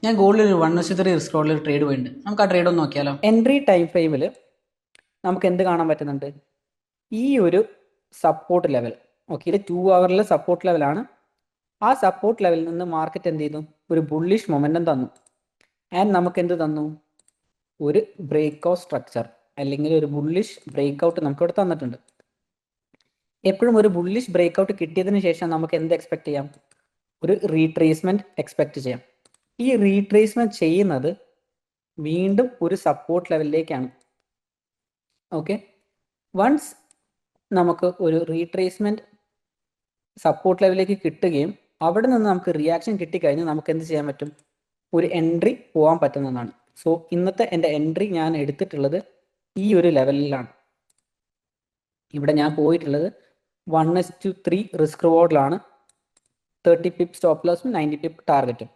ഞാൻ ഗോൾഡിൽ ഒരു 1/3 റിസ്ക് റോഡിൽ ഒരു ട്രേഡ് പോയിട്ടുണ്ട്. നമുക്ക് ആ ട്രേഡ് ഒന്ന് നോക്കിയാലോ? എൻട്രി ടൈം ഫ്രെയിമിൽ നമുക്ക് എന്ത് കാണാൻ പറ്റുന്നുണ്ട്? ഈ ഒരു സപ്പോർട്ട് ലെവൽ, ഓക്കെ, ഇത് 2 ഹവറിലെ സപ്പോർട്ട് ലെവലാണ്. ആ സപ്പോർട്ട് ലെവലിൽ നിന്ന് മാർക്കറ്റ് എന്ത് ചെയ്തു? ഒരു ബുള്ളിഷ് മൊമെന്റം തന്നു. ആൻഡ് നമുക്ക് എന്ത് തന്നു? ഒരു ബ്രേക്ക് ഔട്ട് സ്ട്രക്ചർ അല്ലെങ്കിൽ ഒരു ബുള്ളിഷ് ബ്രേക്ക് ഔട്ട് നമുക്ക് ഇവിടെ തന്നിട്ടുണ്ട്. എപ്പോഴും ഒരു ബുള്ളിഷ് ബ്രേക്ക് ഔട്ട് കിട്ടിയതിന് ശേഷം നമുക്ക് എന്ത് എക്സ്പെക്ട് ചെയ്യാം? ഒരു റീട്രേസ്മെന്റ് എക്സ്പെക്ട് ചെയ്യാം. ഈ റീട്രേസ്മെന്റ് ചെയ്യുന്നത് വീണ്ടും ഒരു സപ്പോർട്ട് ലെവലിലേക്കാണ്. ഓക്കെ, വൺസ് നമുക്ക് ഒരു റീട്രേസ്മെന്റ് സപ്പോർട്ട് ലെവലിലേക്ക് കിട്ടുകയും അവിടെ നിന്ന് നമുക്ക് റിയാക്ഷൻ കിട്ടിക്കഴിഞ്ഞാൽ നമുക്ക് എന്ത് ചെയ്യാൻ പറ്റും? ഒരു എൻട്രി പോകാൻ പറ്റുന്നതാണ്. സോ ഇന്നത്തെ എൻ്റെ എൻട്രി ഞാൻ എടുത്തിട്ടുള്ളത് ഈ ഒരു ലെവലിലാണ്. ഇവിടെ ഞാൻ പോയിട്ടുള്ളത് 1:3 റിസ്ക് റിവാർഡിലാണ്. 30 പിപ്പ് സ്റ്റോപ്പ് ലോസും 90 പിപ്പ് ടാർഗറ്റും.